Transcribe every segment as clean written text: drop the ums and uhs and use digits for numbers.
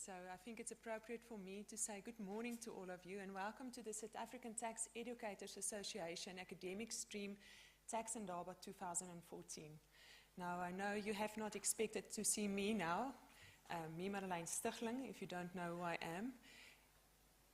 So I think it's appropriate for me to say good morning to all of you and welcome to the South African Tax Educators Association Academic Stream Tax Indaba 2014. Now I know you have not expected to see me now, me Madeleine Stiglingh, if you don't know who I am,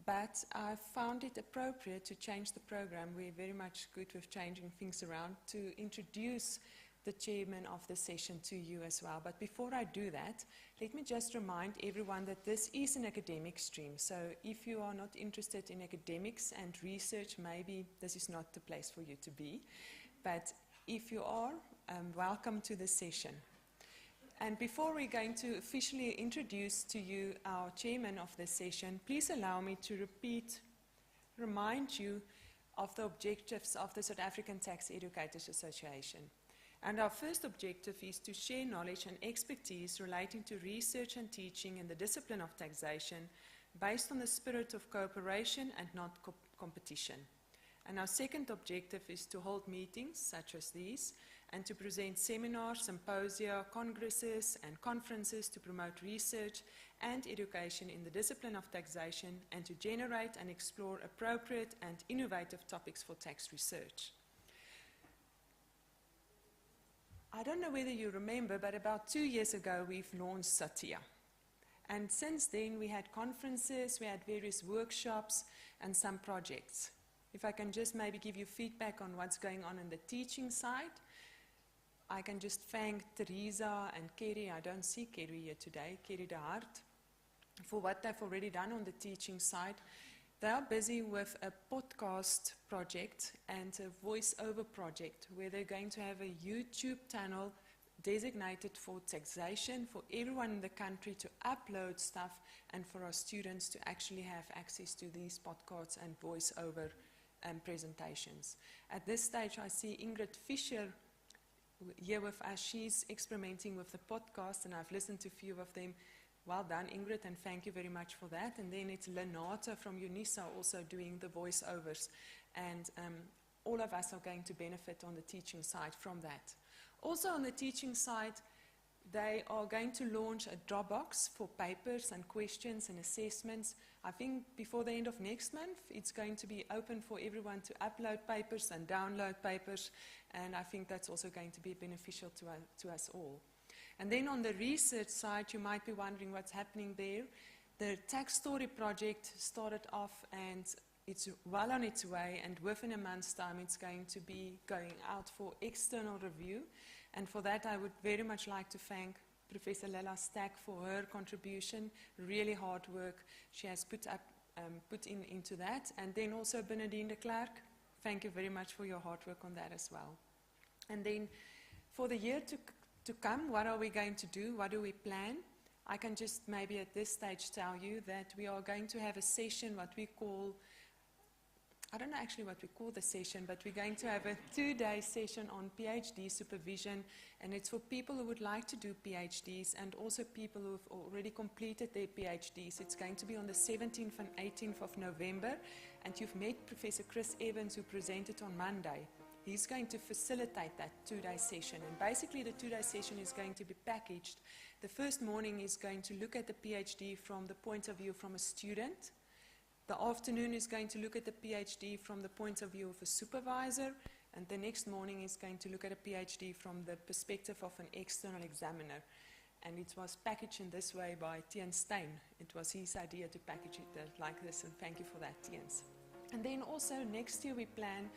but I found it appropriate to change the program. We're very much good with changing things around, to introduce the chairman of the session to you as well. But before I do that, let me just remind everyone that this is an academic stream. So if you are not interested in academics and research, maybe this is not the place for you to be. But if you are, welcome to the session. And before we're going to officially introduce to you our chairman of the session, please allow me to remind you of the objectives of the South African Tax Educators Association. And our first objective is to share knowledge and expertise relating to research and teaching in the discipline of taxation based on the spirit of cooperation and not competition. And our second objective is to hold meetings such as these and to present seminars, symposia, congresses and conferences to promote research and education in the discipline of taxation and to generate and explore appropriate and innovative topics for tax research. I don't know whether you remember, but about 2 years ago we've launched SATEA. And since then we had conferences, we had various workshops and some projects. If I can just maybe give you feedback on what's going on the teaching side, I can just thank Teresa and Kerry, I don't see Kerry here today, Kerry de Hart, for what they've already done on the teaching side. They are busy with a podcast project and a voice-over project where they're going to have a YouTube channel designated for taxation for everyone in the country to upload stuff and for our students to actually have access to these podcasts and voice-over presentations. At this stage, I see Ingrid Fisher here with us. She's experimenting with the podcast and I've listened to a few of them. Well done, Ingrid, and thank you very much for that. And then it's Lenata from UNISA also doing the voiceovers. And all of us are going to benefit on the teaching side from that. Also on the teaching side, they are going to launch a Dropbox for papers and questions and assessments. I think before the end of next month, it's going to be open for everyone to upload papers and download papers. And I think that's also going to be beneficial to us all. And then on the research side, you might be wondering what's happening there. The Tax Story project started off and it's well on its way, and within a month's time it's going to be going out for external review. And for that I would very much like to thank Professor Lella Stack for her contribution, really hard work she has put into that. And then also Bernadine de Klerk, thank you very much for your hard work on that as well. And then for the year to come, what are we going to do? What do we plan? I can just maybe at this stage tell you that we are going to have a session, what we call, I don't know actually what we call the session, but we're going to have a 2-day session on PhD supervision, and it's for people who would like to do PhDs and also people who have already completed their PhDs. It's going to be on the 17th and 18th of November, and you've met Professor Chris Evans, who presented on Monday. He's going to facilitate that 2-day session, and basically the 2-day session is going to be packaged. The first morning is going to look at the PhD from the point of view from a student. The afternoon is going to look at the PhD from the point of view of a supervisor, and the next morning is going to look at a PhD from the perspective of an external examiner. And it was packaged in this way by Tian Stein. It was his idea to package it like this, and thank you for that, Tians. And then also next year we plan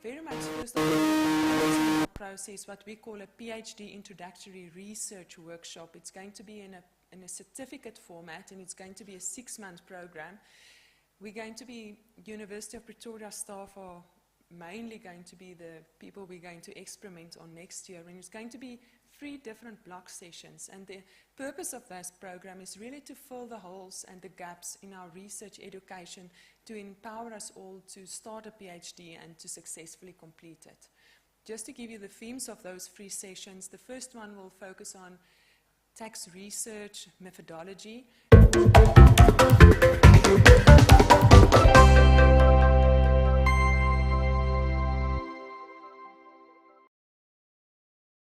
very much first of all the process, what we call a PhD introductory research workshop. It's going to be in a certificate format, and it's going to be a 6-month program. We're going to be, University of Pretoria staff are mainly going to be the people we're going to experiment on next year, and it's going to be 3 different block sessions. And the purpose of this program is really to fill the holes and the gaps in our research education, to empower us all to start a PhD and to successfully complete it. Just to give you the themes of those 3 sessions, the first one will focus on tax research methodology.